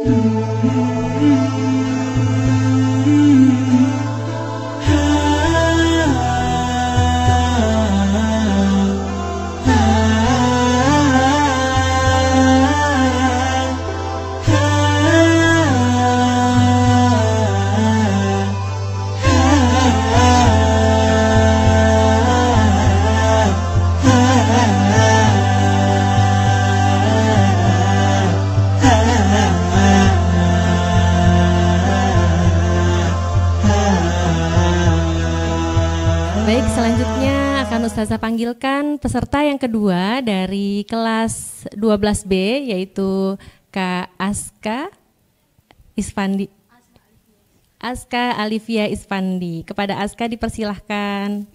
Baik, selanjutnya akan Ustazah panggilkan peserta yang kedua dari kelas 12B, yaitu Kak Aska Isfandi. Aska Alivia Isfandi. Kepada Aska dipersilahkan.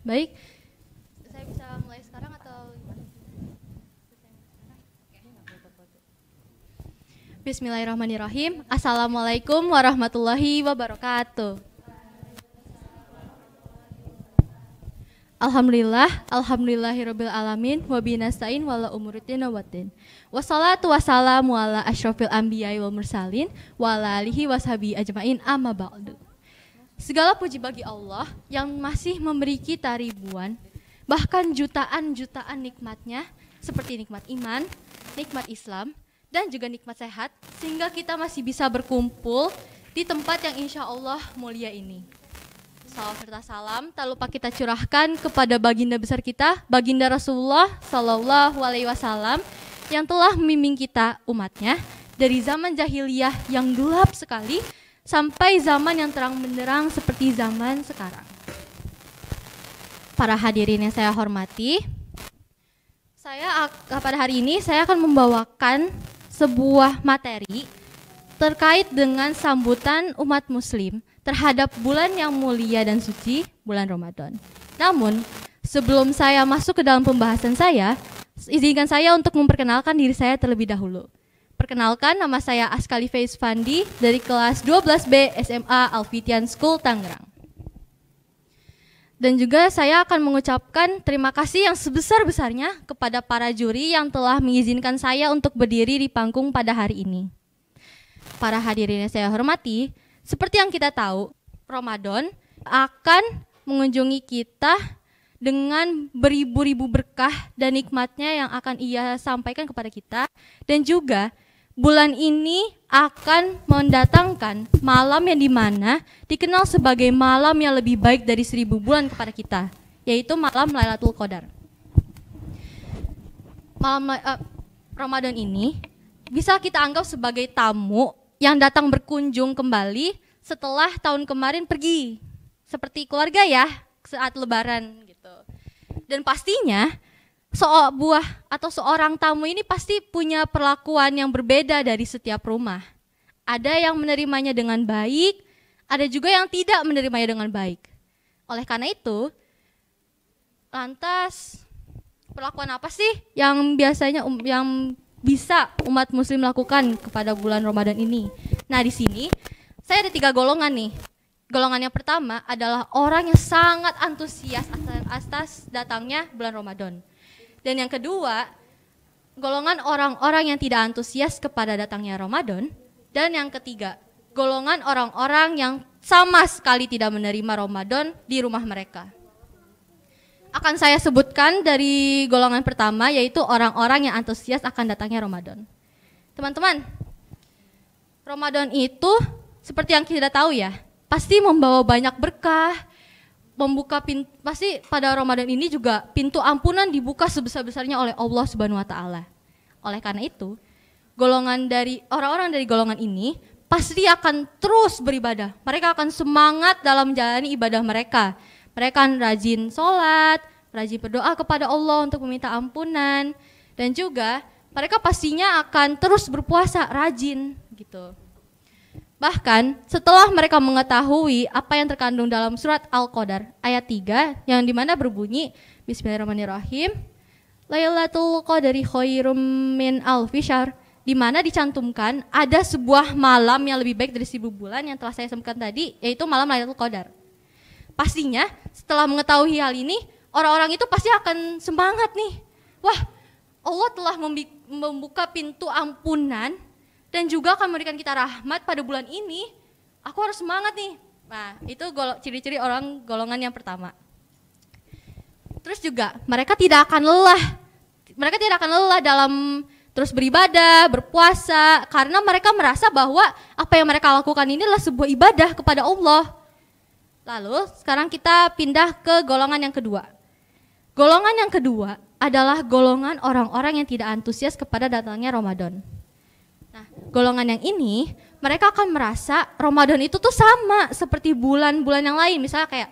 Baik, saya bisa mulai sekarang atau gimana? Bismillahirrahmanirrahim. Assalamualaikum warahmatullahi wabarakatuh. Alhamdulillahirabbil alamin wa bihi nasta'in wala umuriddin waddin. Wassalatu wassalamu ala asyrofil anbiya'i wal mursalin wa ala alihi washabihi ajmain amma ba'du. Segala puji bagi Allah yang masih memberi kita ribuan, bahkan jutaan-jutaan nikmatnya, seperti nikmat iman, nikmat Islam, dan juga nikmat sehat, sehingga kita masih bisa berkumpul di tempat yang insya Allah mulia ini. Salam serta salam tak lupa kita curahkan kepada baginda besar kita, baginda Rasulullah Sallallahu Alaihi Wasallam, yang telah membimbing kita umatnya dari zaman jahiliyah yang gelap sekali, sampai zaman yang terang benderang seperti zaman sekarang. Para hadirin yang saya hormati, pada hari ini saya akan membawakan sebuah materi terkait dengan sambutan umat muslim terhadap bulan yang mulia dan suci, bulan Ramadan. Namun, sebelum saya masuk ke dalam pembahasan saya, izinkan saya untuk memperkenalkan diri saya terlebih dahulu. Perkenalkan, nama saya Aska Alivia Isfandi dari kelas 12B SMA Alfitian School Tangerang. Dan juga saya akan mengucapkan terima kasih yang sebesar-besarnya kepada para juri yang telah mengizinkan saya untuk berdiri di panggung pada hari ini. Para hadirin yang saya hormati, seperti yang kita tahu, Ramadan akan mengunjungi kita dengan beribu-ribu berkah dan nikmatnya yang akan ia sampaikan kepada kita, dan juga bulan ini akan mendatangkan malam yang dimana dikenal sebagai malam yang lebih baik dari 1000 bulan kepada kita, yaitu malam Lailatul Qadar. Malam Ramadan ini bisa kita anggap sebagai tamu yang datang berkunjung kembali setelah tahun kemarin pergi, seperti keluarga ya, saat lebaran gitu. Dan pastinya seorang tamu ini pasti punya perlakuan yang berbeda dari setiap rumah. Ada yang menerimanya dengan baik, ada juga yang tidak menerimanya dengan baik. Oleh karena itu, lantas perlakuan apa sih yang biasanya yang bisa umat muslim lakukan kepada bulan Ramadan ini? Nah, di sini saya ada 3 golongan nih. Golongan yang pertama adalah orang yang sangat antusias atas datangnya bulan Ramadan. Dan yang kedua, golongan orang-orang yang tidak antusias kepada datangnya Ramadan. Dan yang ketiga, golongan orang-orang yang sama sekali tidak menerima Ramadan di rumah mereka. Akan saya sebutkan dari golongan pertama, yaitu orang-orang yang antusias akan datangnya Ramadan. Teman-teman, Ramadan itu seperti yang kita tahu ya, pasti membawa banyak berkah, pasti pada Ramadan ini juga pintu ampunan dibuka sebesar-besarnya oleh Allah Subhanahu wa taala. Oleh karena itu, orang-orang dari golongan ini pasti akan terus beribadah. Mereka akan semangat dalam menjalani ibadah mereka. Mereka akan rajin sholat, rajin berdoa kepada Allah untuk meminta ampunan, dan juga mereka pastinya akan terus berpuasa rajin gitu. Bahkan setelah mereka mengetahui apa yang terkandung dalam surat Al-Qadar ayat 3 yang dimana berbunyi Bismillahirrahmanirrahim Lailatul Qadari khairum min alfi syahr, di mana dicantumkan ada sebuah malam yang lebih baik dari 1000 bulan yang telah saya sebutkan tadi, yaitu malam Lailatul Qadar. Pastinya setelah mengetahui hal ini, orang-orang itu pasti akan semangat nih. Wah, Allah telah membuka pintu ampunan dan juga akan memberikan kita rahmat pada bulan ini. Aku harus semangat nih. Nah, itu ciri-ciri orang golongan yang pertama. Terus juga mereka tidak akan lelah. Mereka tidak akan lelah dalam terus beribadah, berpuasa, karena mereka merasa bahwa apa yang mereka lakukan ini adalah sebuah ibadah kepada Allah. Lalu sekarang kita pindah ke golongan yang kedua. Golongan yang kedua adalah golongan orang-orang yang tidak antusias kepada datangnya Ramadan. Nah, golongan yang ini mereka akan merasa Ramadan itu tuh sama seperti bulan-bulan yang lain, misalnya kayak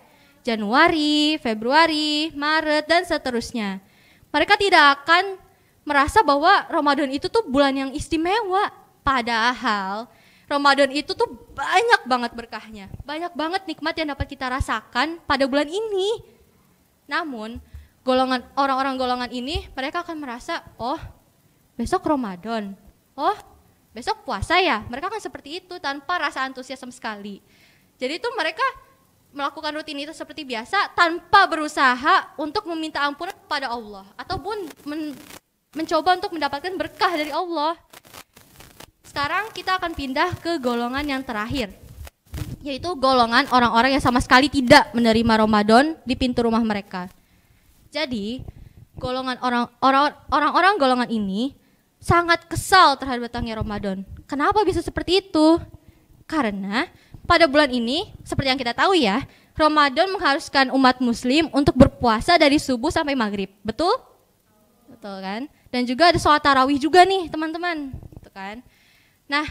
Januari, Februari, Maret, dan seterusnya. Mereka tidak akan merasa bahwa Ramadan itu tuh bulan yang istimewa. Padahal Ramadan itu tuh banyak banget berkahnya, banyak banget nikmat yang dapat kita rasakan pada bulan ini. Namun orang-orang golongan ini mereka akan merasa, oh besok Ramadan, oh besok puasa ya. Mereka akan seperti itu tanpa rasa antusias sama sekali. Jadi itu mereka melakukan rutinitas seperti biasa tanpa berusaha untuk meminta ampunan kepada Allah ataupun mencoba untuk mendapatkan berkah dari Allah. Sekarang kita akan pindah ke golongan yang terakhir, yaitu golongan orang-orang yang sama sekali tidak menerima Ramadan di pintu rumah mereka. Jadi golongan orang-orang golongan ini sangat kesal terhadap datangnya Ramadan. Kenapa bisa seperti itu? Karena pada bulan ini, seperti yang kita tahu ya, Ramadan mengharuskan umat muslim untuk berpuasa dari subuh sampai maghrib. Betul? Betul kan? Dan juga ada sholat tarawih juga nih teman-teman. Gitu kan? Nah,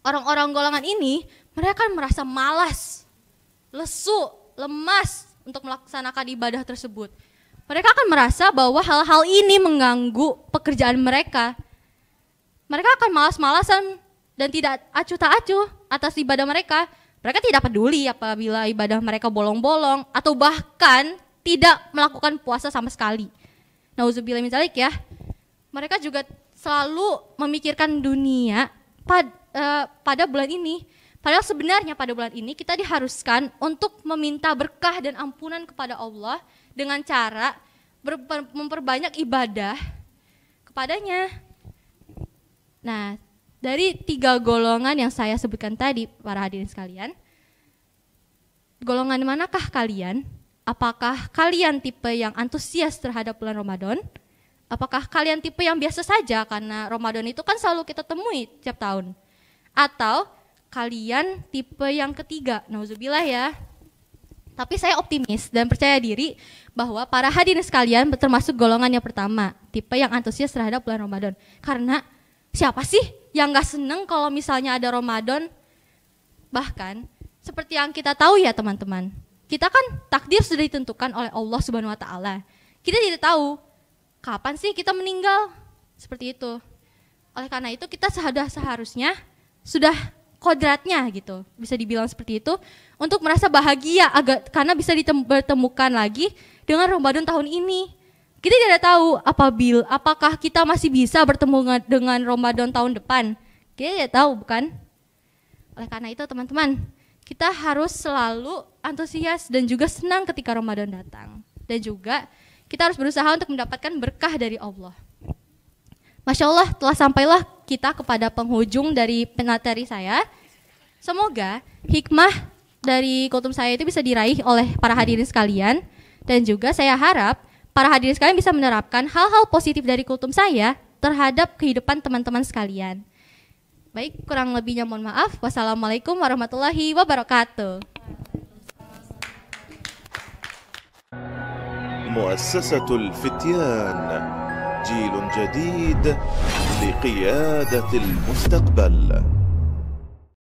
orang-orang golongan ini, mereka kan merasa malas, lesu, lemas untuk melaksanakan ibadah tersebut. Mereka akan merasa bahwa hal-hal ini mengganggu pekerjaan mereka. Mereka akan malas-malasan dan tidak acuh tak acuh atas ibadah mereka. Mereka tidak peduli apabila ibadah mereka bolong-bolong atau bahkan tidak melakukan puasa sama sekali. Nauzubillah min dzalik ya. Mereka juga selalu memikirkan dunia pada bulan ini. Padahal sebenarnya pada bulan ini kita diharuskan untuk meminta berkah dan ampunan kepada Allah dengan cara memperbanyak ibadah kepadanya. Nah, dari 3 golongan yang saya sebutkan tadi, para hadirin sekalian, golongan manakah kalian? Apakah kalian tipe yang antusias terhadap bulan Ramadan? Apakah kalian tipe yang biasa saja karena Ramadan itu kan selalu kita temui tiap tahun? Atau kalian tipe yang ketiga, nauzubillah ya. Tapi saya optimis dan percaya diri bahwa para hadirin sekalian termasuk golongan yang pertama, tipe yang antusias terhadap bulan Ramadan. Karena siapa sih yang gak seneng kalau misalnya ada Ramadan? Bahkan seperti yang kita tahu ya teman-teman, kita kan takdir sudah ditentukan oleh Allah Subhanahu wa taala. Kita tidak tahu kapan sih kita meninggal, seperti itu. Oleh karena itu kita seharusnya sudah kodratnya gitu, bisa dibilang seperti itu, untuk merasa bahagia karena bisa bertemukan lagi dengan Ramadan tahun ini. Kita tidak tahu apakah kita masih bisa bertemu dengan Ramadan tahun depan. Kita tidak tahu, bukan? Oleh karena itu teman-teman, kita harus selalu antusias dan juga senang ketika Ramadan datang. Dan juga kita harus berusaha untuk mendapatkan berkah dari Allah. Masya Allah, telah sampailah kita kepada penghujung dari materi saya. Semoga hikmah dari kultum saya itu bisa diraih oleh para hadirin sekalian. Dan juga saya harap para hadirin sekalian bisa menerapkan hal-hal positif dari kultum saya terhadap kehidupan teman-teman sekalian. Baik, kurang lebihnya mohon maaf. Wassalamualaikum warahmatullahi wabarakatuh. مؤسسة الفتيان جيل جديد لقيادة المستقبل.